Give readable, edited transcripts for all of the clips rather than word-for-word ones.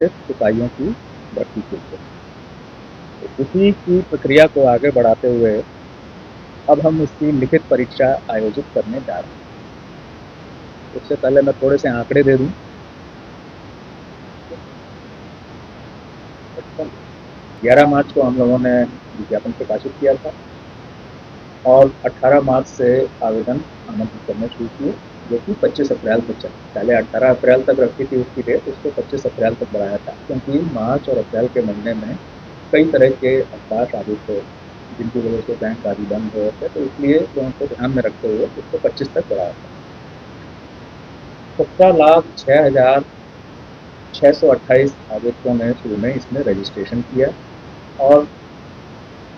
सिपाहियों की भर्ती के लिए। तो उसी की प्रक्रिया को आगे बढ़ाते हुए अब हम उसकी लिखित परीक्षा आयोजित करने जा रहे हैं। उससे पहले मैं थोड़े से आंकड़े दे दूं। 11 मार्च को हम लोगों ने विज्ञापन प्रकाशित किया था और 18 मार्च से आवेदन आमंत्रित करने शुरू किए, जो कि 25 अप्रैल तक चले। पहले 18 अप्रैल तक रखी थी उसकी डेट, उसको 25 अप्रैल तक बढ़ाया था, क्योंकि मार्च और अप्रैल के महीने में कई तरह के अवकाश आदि थे, जिनकी वजह से बैंक आदि बंद हुए थे, तो इसलिए उनको ध्यान में रखते हुए उसको 25 तक बढ़ाया था। 17,06,628 आवेदकों ने शुरू में इसमें रजिस्ट्रेशन किया और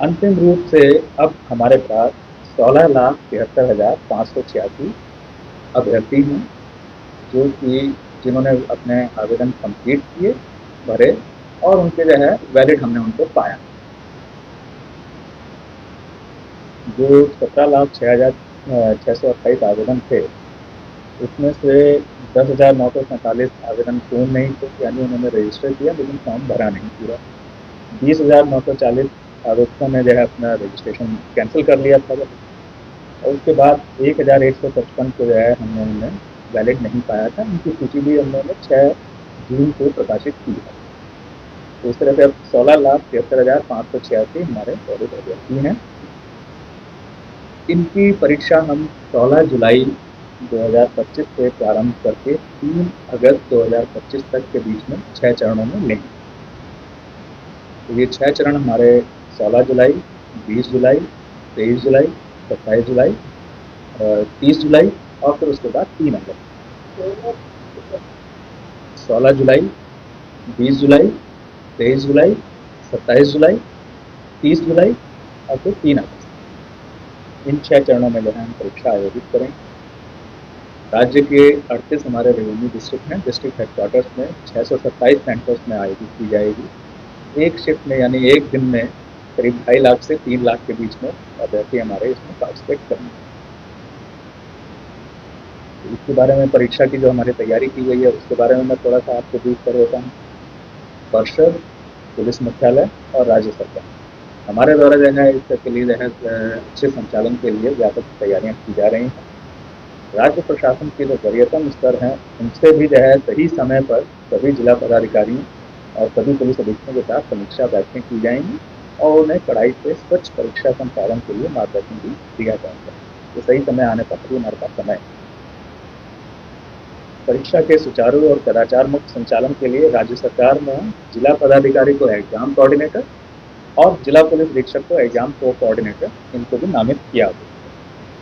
अंतिम रूप से अब हमारे पास 16,73,586 अभ्यर्थी हैं, जो कि जिन्होंने अपने आवेदन कंप्लीट किए, भरे और उनके जो है वैलिड हमने उनको पाया। जो 17,06,628 आवेदन थे, उसमें से 10,947 आवेदन पूर्ण नहीं थे, यानी उन्होंने रजिस्टर किया लेकिन फॉर्म भरा नहीं पूरा। 20,940 आवेदकों ने जो है अपना रजिस्ट्रेशन कैंसिल कर लिया था, और उसके बाद 1,155 को जो है हमने उन्हें वैलिड नहीं पाया था। उनकी सूची भी हम लोगों ने 6 जून को प्रकाशित की है। तो इस तरह से अब 16,73,586 हमारे वैलिड अभ्यर्थी हैं। इनकी परीक्षा हम 16 जुलाई 2025 से प्रारंभ करके 3 अगस्त 2025 तक के बीच में 6 चरणों में लेंगे। तो ये 6 चरण हमारे 16 जुलाई, 20 जुलाई, 23 जुलाई, 27 जुलाई, 30 जुलाई और फिर उसके बाद 3 अगस्त। 16 जुलाई, 20 जुलाई, 23 जुलाई, 27 जुलाई, 30 जुलाई और फिर 3 अगस्त। इन 6 चरणों में जो है हम परीक्षा आयोजित करेंगे। राज्य के 38 हमारे रेवेन्यू डिस्ट्रिक्ट हैं। डिस्ट्रिक्ट हेडक्वार्टर्स में 627 सेंटर्स में आयोजित की जाएगी। एक शिफ्ट में यानी एक दिन में करीब 2.5 लाख से 3 लाख के बीच में अभ्यर्थी हमारे इसमें पार्टिसिपेट करेंगे। तो इसके बारे में, परीक्षा की जो हमारी तैयारी की गई है उसके बारे में मैं थोड़ा सा आपको ब्रीफ कर देता हूँ। पर्षद, पुलिस मुख्यालय और राज्य सरकार हमारे द्वारा जो है इसके लिए जो है अच्छे संचालन के लिए व्यापक तैयारियां की जा रही हैं। राज्य प्रशासन के जो वरीयतम स्तर हैं, उनसे भी जो है सही समय पर सभी जिला पदाधिकारियों और सभी पुलिस अधीक्षकों के साथ समीक्षा बैठकें की जाएंगी और उन्हें कड़ाई से स्वच्छ परीक्षा संचालन के लिए मार्गदर्शन भी दिया जाएगा। तो सही समय आने पर भी हमारे पास समय है। परीक्षा के सुचारू और कदाचार मुक्त संचालन के लिए राज्य सरकार ने जिला पदाधिकारी को एग्जाम कोऑर्डिनेटर और जिला पुलिस अधीक्षक को एग्जाम कोऑर्डिनेटर, इनको भी नामित किया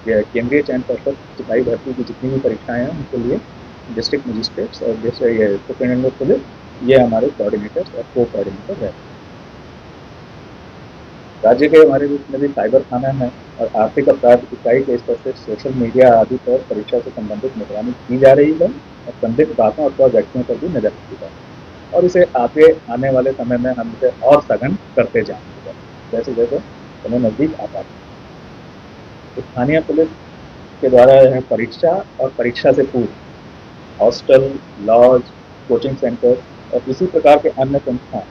गया। केंद्रीय चयन पर्षद सिपाही भर्ती की जितनी भी परीक्षाएं हैं उनके लिए डिस्ट्रिक्ट मजिस्ट्रेट्स और जैसे ये सुप्रिंटेंडेंट ऑफ पुलिस, ये हमारे कोऑर्डिनेटर्स और कोऑर्डिनेटर है। राज्य के हमारे जितने भी साइबर थाना है और आर्थिक अपराध इकाई के स्तर से सोशल मीडिया आदि पर परीक्षा से संबंधित निगरानी की जा रही है और संदिग्ध बातों अथवा व्यक्तियों पर भी नजर रखी जाए और इसे आगे आने वाले समय में हम इसे और सघन करते जाएंगे जैसे जैसे समय नजदीक आता है। स्थानीय पुलिस के द्वारा है परीक्षा और परीक्षा से पूर्व हॉस्टल, लॉज, कोचिंग सेंटर और इसी प्रकार के अन्य संस्थान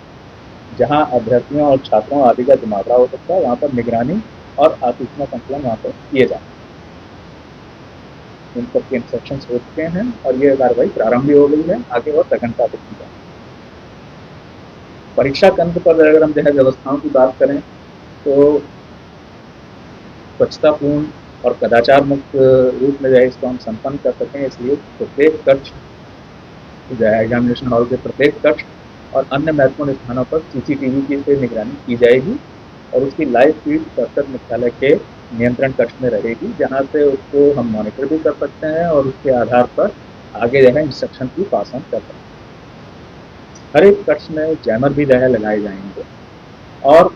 जहां अभ्यर्थियों और छात्रों आदि का जमावड़ा हो सकता है, वहां पर निगरानी और आसूचना संकलन वहां पर किए जाते हैं। इन सब के इंस्ट्रक्शन हो चुके हैं और ये कार्रवाई प्रारंभ भी हो गई है, आगे और सघनता से की जाए। परीक्षा केंद्र पर अगर हम जो है व्यवस्थाओं की बात करें तो स्वच्छतापूर्ण और कदाचार मुक्त रूप में जो है इसको हम संपन्न कर सकें, इसलिए प्रत्येक कक्ष जो है एग्जामिनेशन हॉल के प्रत्येक कक्ष और अन्य महत्वपूर्ण स्थानों पर सीसीटीवी की से निगरानी की जाएगी और उसकी लाइव फीड पर्षद मुख्यालय के नियंत्रण कक्ष में रहेगी, जहां से उसको हम मॉनिटर भी कर सकते हैं और उसके आधार पर आगे जो है इंस्ट्रक्शन की पास ऑन कर सकते हैं। हर एक कक्ष में जैमर भी जो है लगाए जाएंगे और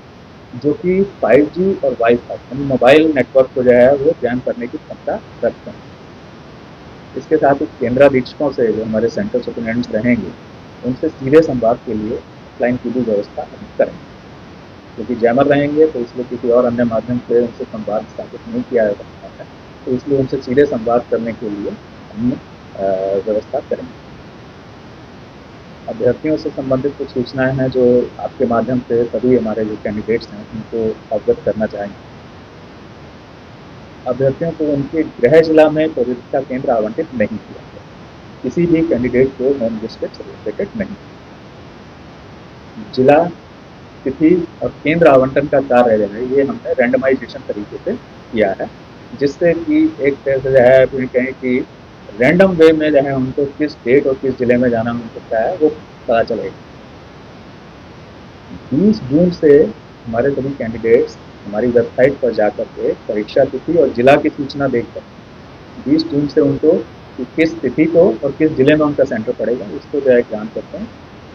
जो कि 5G और वाईफाई मोबाइल नेटवर्क को जो है वो जैम करने की क्षमता रखते हैं। इसके साथ ही केंद्राधीक्षकों से जो हमारे सेंटर सुपरिटेंडेंट्स रहेंगे, उनसे सीधे संवाद के लिए ऑफलाइन की भी व्यवस्था हम करेंगे, क्योंकि जैमर रहेंगे तो इसलिए किसी और अन्य माध्यम से उनसे संवाद स्थापित नहीं किया जा सकता है, तो इसलिए उनसे सीधे संवाद करने के लिए हम व्यवस्था करेंगे। अभ्यर्थियों से संबंधित कुछ सूचनाएं हैं जो आपके माध्यम से सभी हमारे जो कैंडिडेट्स हैं उनको अवगत करना चाहेंगे। अभ्यर्थियों को उनके गृह जिला में परीक्षा केंद्र आवंटित नहीं किया गया। किसी भी कैंडिडेट को होम डिस्ट्रिक्ट सर्टिफिकेट नहीं। जिला, तिथि और केंद्र आवंटन का कार्य जो है ये हमने रैंडमाइजेशन तरीके से किया है, जिससे कि एक तरह से जो है फिर कहें कि रैंडम वे में जो है उनको किस डेट और किस जिले में जाना हो सकता है वो पता चलेगा। 20 जून से हमारे सभी कैंडिडेट्स हमारी वेबसाइट पर जाकर के परीक्षा तिथि और जिला की सूचना देख सकते हैं। 20 जून से उनको कि किस तिथि को और किस जिले में उनका सेंटर पड़ेगा इसको जो है ज्ञान करते हैं।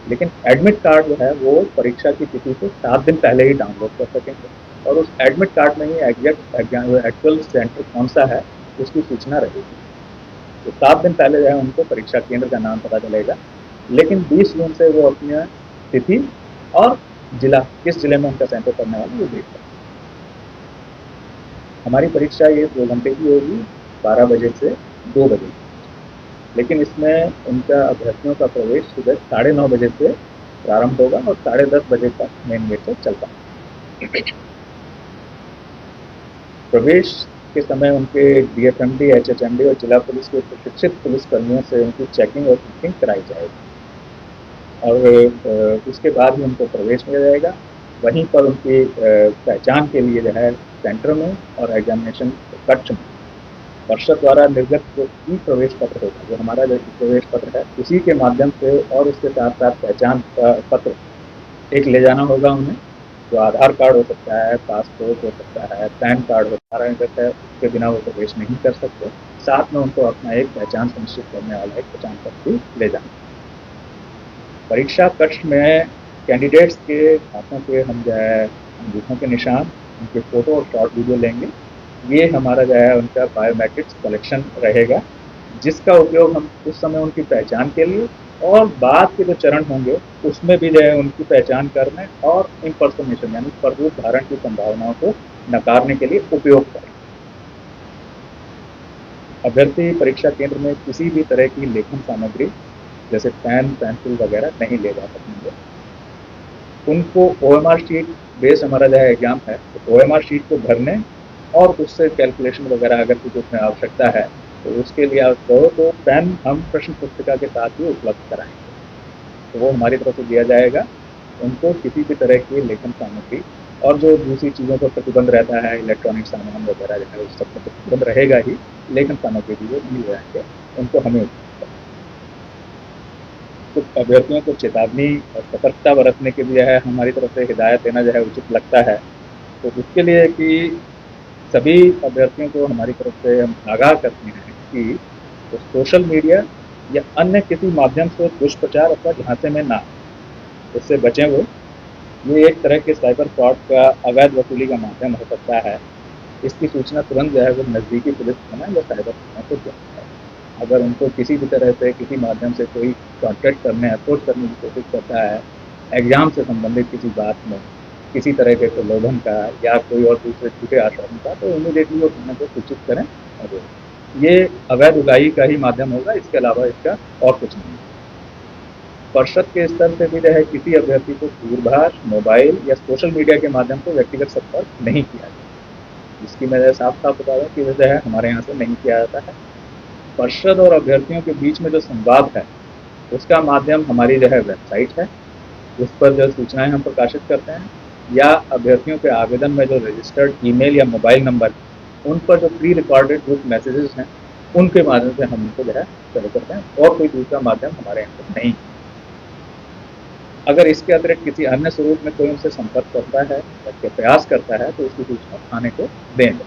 लेकिन एडमिट कार्ड जो है वो परीक्षा की तिथि से 7 दिन पहले ही डाउनलोड कर सकेंगे और उस एडमिट कार्ड में ही एग्जैक्ट एक्चुअल सेंटर कौन सा है उसकी सूचना रहेगी। तो 7 दिन पहले जो है उनको परीक्षा केंद्र का नाम पता चलेगा, लेकिन 20 जून से वो अपनी तिथि और जिला, किस जिले में उनका सेंटर पड़ने वाला वो देख सकते हैं। हमारी परीक्षा ये 2 घंटे की होगी, 12 बजे से 2 बजे, लेकिन इसमें उनका अभ्यर्थियों का प्रवेश सुबह 9:30 बजे से प्रारंभ होगा और 10:30 बजे तक मेन गेट से चलता है। प्रवेश के समय उनके डीएफएमडी, एचएचएमडी और जिला पुलिस के प्रशिक्षित पुलिसकर्मियों से उनकी चेकिंग और चेकिंग कराई जाएगी और उसके बाद ही उनको प्रवेश मिल जाएगा। वहीं पर उनकी पहचान के लिए जो है सेंटर में और एग्जामिनेशन कक्ष में पर्षद द्वारा निर्गत जो ई प्रवेश पत्र होगा, जो हमारा जो प्रवेश पत्र है उसी के माध्यम से और उसके साथ साथ पहचान पत्र एक ले जाना होगा उन्हें, जो आधार कार्ड हो सकता है, पासपोर्ट हो सकता है, पैन कार्ड हो सकता है, उसके बिना वो प्रवेश नहीं कर सकते। साथ में उनको अपना एक पहचान सुनिश्चित करने वाला एक पहचान पत्र भी ले जाना। परीक्षा कक्ष में कैंडिडेट्स के हाथों पे हम जो है अंगूठों के निशान, उनके फोटो और शॉर्ट वीडियो लेंगे। ये हमारा जो है उनका बायोमेट्रिक्स कलेक्शन रहेगा, जिसका उपयोग हम उस समय उनकी पहचान के लिए और बाद के जो चरण होंगे उसमें भी जो है उनकी पहचान करने और इम्पर्सोनेशन यानी प्ररूप धारण की संभावनाओं को नकारने के लिए उपयोग करें। अभ्यर्थी परीक्षा केंद्र में किसी भी तरह की लेखन सामग्री जैसे पेन, पेंसिल वगैरह नहीं ले जा सकेंगे। उनको OMR शीट बेस्ड हमारा जो है एग्जाम है, तो OMR शीट को भरने और उससे कैलकुलेशन वगैरह अगर कुछ उसमें आवश्यकता है तो उसके लिए आप कहो तो पेन हम प्रश्न पुस्तिका के साथ ही उपलब्ध कराएंगे, तो वो हमारी तरफ से दिया जाएगा। उनको किसी भी तरह की लेखन सामग्री और जो दूसरी चीज़ों पर प्रतिबंध रहता है, इलेक्ट्रॉनिक सामान वगैरह जो है उस सब पर प्रतिबंध रहेगा ही, लेखन सामग्री भी वो मिल जाएंगे उनको हमें। तो अभ्यर्थियों को चेतावनी और सतर्कता बरतने के लिए है हमारी तरफ से हिदायत देना जो है उचित लगता है। तो उसके लिए कि सभी अभ्यर्थियों को हमारी तरफ से हम आगाह करते हैं कि तो सोशल मीडिया या अन्य किसी माध्यम से दुष्प्रचार अथवा झांसे में ना, इससे बचें वो। ये एक तरह के साइबर फ्रॉड का अवैध वसूली का माध्यम हो सकता है। इसकी सूचना तुरंत जो है वो नज़दीकी पुलिस थाना या साइबर थाना को दें। अगर उनको किसी भी तरह से किसी माध्यम से कोई कॉन्टैक्ट करने, अप्रोच करने की कोशिश करता है एग्जाम से संबंधित किसी बात में, किसी तरह के प्रलोभन का या कोई और दूसरे झूठे आश्वासन का, तो इमीडिएटली वो थाने को सूचित करें। और ये अवैध उगाही का ही माध्यम होगा, इसके अलावा इसका और कुछ नहीं। पर्षद के स्तर से भी जो है किसी अभ्यर्थी को दूरभाष, मोबाइल या सोशल मीडिया के माध्यम से व्यक्तिगत संपर्क नहीं किया जाए, इसकी मैं साफ साफ बता दूँ कि जो है हमारे यहाँ से नहीं किया जाता है। पर्षद और अभ्यर्थियों के बीच में जो संवाद है उसका माध्यम हमारी जो है वेबसाइट है, उस पर जो सूचनाएं हम प्रकाशित करते हैं, या अभ्यर्थियों के आवेदन में जो रजिस्टर्ड ईमेल या मोबाइल नंबर उन पर जो प्री रिकॉर्डेड ग्रुप मैसेजेस हैं उनके माध्यम से हम उनको जो है शेयर करते हैं, और कोई दूसरा माध्यम हमारे यहाँ पर नहीं। अगर इसके अतिरिक्त किसी अन्य स्वरूप में कोई उनसे संपर्क करता है या प्रयास करता है तो उसकी सूचना थाने को देंगे।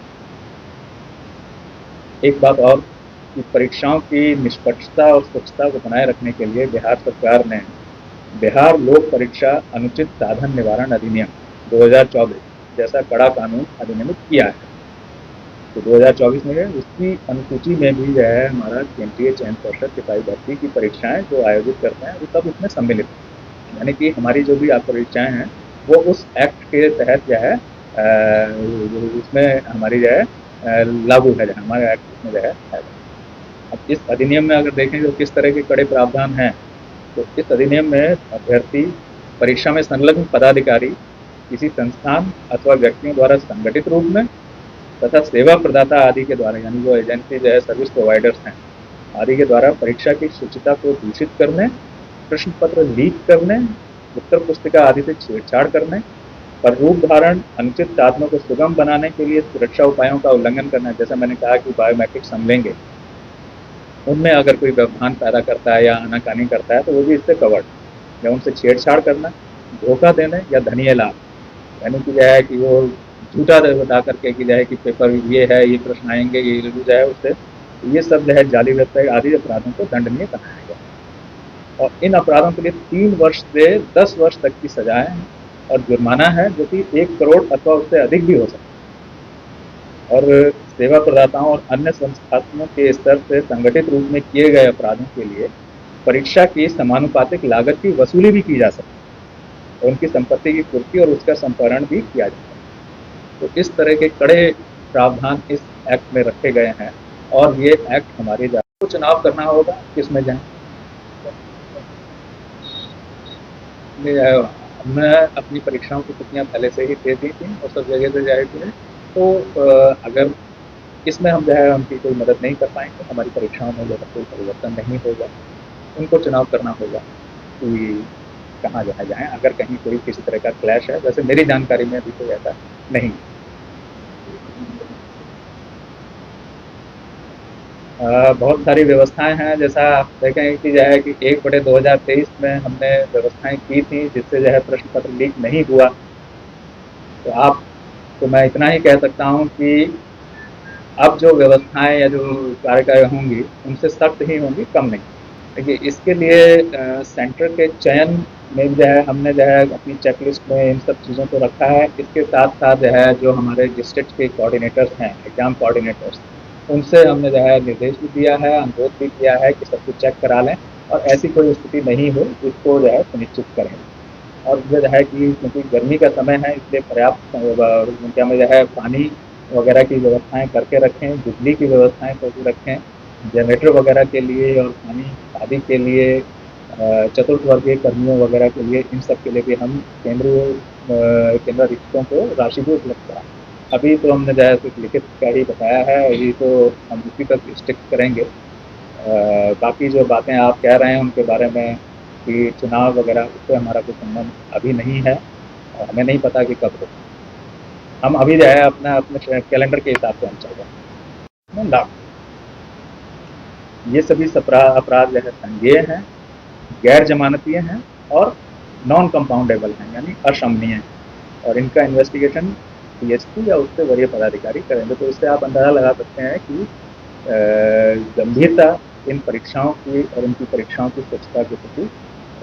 एक बात और कि परीक्षाओं की निष्पक्षता और स्वच्छता को बनाए रखने के लिए बिहार सरकार ने बिहार लोक परीक्षा अनुचित साधन निवारण अधिनियम 2024 जैसा कड़ा कानून अधिनियमित किया है। तो 2024 में उसकी अनुसूची में भी जो है हमारा केंद्रीय चयन पर्षद सिपाही भर्ती की परीक्षाएं जो आयोजित करते हैं वो सब उसमें सम्मिलित है, यानी कि हमारी जो भी परीक्षाएं हैं वो उस एक्ट के तहत जो है उसमें हमारी जो है लागू है, हमारे एक्ट में जो है। अब इस अधिनियम में अगर देखें तो किस तरह के कड़े प्रावधान हैं तो इस अधिनियम में अभ्यर्थी परीक्षा में संलग्न पदाधिकारी किसी संस्थान अथवा व्यक्तियों द्वारा संगठित रूप में तथा सेवा प्रदाता आदि के द्वारा, यानी जो एजेंसी जो है सर्विस प्रोवाइडर्स हैं आदि के द्वारा परीक्षा की शुचिता को दूषित करने, प्रश्न पत्र लीक करने, उत्तर पुस्तिका आदि से छेड़छाड़ करने, पर रूप धारण, अनुचित साधनों को सुगम बनाने के लिए सुरक्षा उपायों का उल्लंघन करना, जैसा मैंने कहा कि बायोमेट्रिक्स हम लेंगे, उनमें अगर कोई व्यवधान पैदा करता है या आनाकानी करता है तो वो भी इससे कवर्ड, या उनसे छेड़छाड़ करना, धोखा देने या धनीय लाभ, यानी कि जो है कि वो झूठा बता करके कि जो है कि पेपर ये है, ये प्रश्न आएंगे, ये जो है उससे, ये सब जो है जाली वेबसाइट आदि अपराधों को दंडनीय बनाया गया। और इन अपराधों के लिए 3 वर्ष से 10 वर्ष तक की सजाएं हैं और जुर्माना है जो कि 1 करोड़ अथवा उससे अधिक भी हो सकता है। और सेवा प्रदाताओं और अन्य संस्थानों के स्तर से संगठित रूप में किए गए अपराधों के लिए परीक्षा की समानुपातिक लागत की वसूली भी की जा सकती है और उनकी संपत्ति की कुर्की और उसका संपहरण भी किया जाता है। तो इस तरह के कड़े प्रावधान इस एक्ट में रखे गए हैं और ये एक्ट हमारे को चुनाव करना होगा, किसमें जाएं। हमने अपनी परीक्षाओं की तिथियाँ पहले से ही दे दी थी और सब जगह से जाहिर थी, तो अगर इसमें हम जो है उनकी कोई मदद नहीं कर पाएंगे, हमारी परीक्षाओं में जो है कोई परिवर्तन नहीं होगा, उनको चुनाव करना होगा कि कहाँ जो है जाएँ। अगर कहीं कोई किसी तरह का क्लैश है, वैसे मेरी जानकारी में अभी कोई ऐसा नहीं। बहुत सारी व्यवस्थाएं हैं, जैसा आप देखें कि जो है कि 1/2023 में हमने व्यवस्थाएं की थी जिससे जो है प्रश्न पत्र लीक नहीं हुआ। तो आप तो मैं इतना ही कह सकता हूं कि अब जो व्यवस्थाएं या जो कार्यकाल होंगी उनसे सख्त ही होंगी, कम नहीं। देखिए इसके लिए सेंटर के चयन में जो है हमने जो है अपनी चेकलिस्ट में इन सब चीज़ों को रखा है। इसके साथ साथ जो है जो हमारे डिस्ट्रिक्ट के कोऑर्डिनेटर्स हैं, एग्जाम कोऑर्डिनेटर्स, उनसे हमने जो है निर्देश भी दिया है, अनुरोध भी किया है कि सब कुछ चेक करा लें और ऐसी कोई स्थिति नहीं हो इसको जो है सुनिश्चित करें। और जो है कि क्योंकि गर्मी का समय है इसलिए पर्याप्त उनके में जो है पानी वगैरह की व्यवस्थाएं करके रखें, बिजली की व्यवस्थाएं करके रखें, जनरेटर वगैरह के लिए और पानी आदि के लिए, चतुर्थ वर्गीय कर्मियों वगैरह के लिए, इन सब के लिए भी हम केंद्राधीशों को राशि भी उपलब्ध कराएं। अभी तो हमने जो है सिर्फ लिखित का ही बताया है, अभी तो हम उसी तक स्टिक करेंगे। बाकी जो बातें आप कह रहे हैं उनके बारे में कि चुनाव वगैरह, उससे हमारा कोई संबंध अभी नहीं है और हमें नहीं पता कि कब हो। हम अभी जो है अपना अपने कैलेंडर के हिसाब से हम चल रहे हैं। ये सभी अपराध जो है संज्ञेय हैं, गैर जमानतीय हैं और नॉन कंपाउंडेबल हैं, यानी अशमनीय हैं और इनका इन्वेस्टिगेशन डीएसपी या उससे वरीय पदाधिकारी करेंगे। तो इससे आप अंदाजा लगा सकते हैं कि गंभीरता इन परीक्षाओं की और इनकी परीक्षाओं की स्वच्छता के प्रति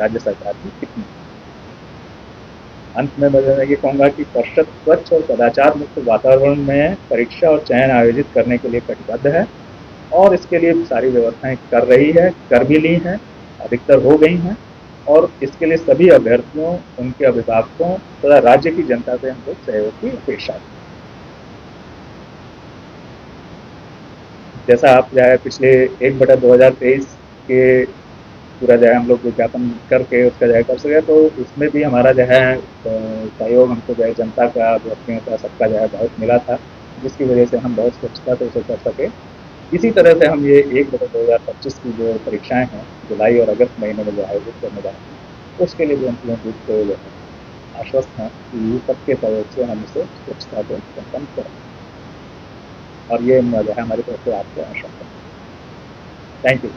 राज्य सरकार की कितनी। अंत में मैं ये कहूँगा कि परिषद स्वच्छ और सदाचार मुक्त वातावरण में परीक्षा और चयन आयोजित करने के लिए कटिबद्ध है और इसके लिए सारी व्यवस्थाएं कर रही है, कर भी ली हैं, अधिकतर हो गई हैं और इसके लिए सभी अभ्यर्थियों, उनके अभिभावकों तथा राज्य की जनता से हम लोग सहयोग की अपेक्षा है। जैसा आप जो है पिछले 1/2023 के पूरा जो है हम लोग विज्ञापन करके उसका जो है कर सके, तो इसमें भी हमारा जो है सहयोग हमको जो है जनता का, अभ्यर्थियों का, सबका जो है बहुत मिला था, जिसकी वजह से हम बहुत स्वच्छता से उसे कर सके। इसी तरह से हम ये 1/2025 की जो परीक्षाएं हैं जुलाई और अगस्त महीने में जो आयोजित करने जा रहे हैं, उसके लिए भी हम लोग को आश्वस्त हैं कि सबके सहयोग से हम इसे स्वच्छता को संपन्न करें और ये जो है हमारी तरफ से आपको आशा है। Thank you.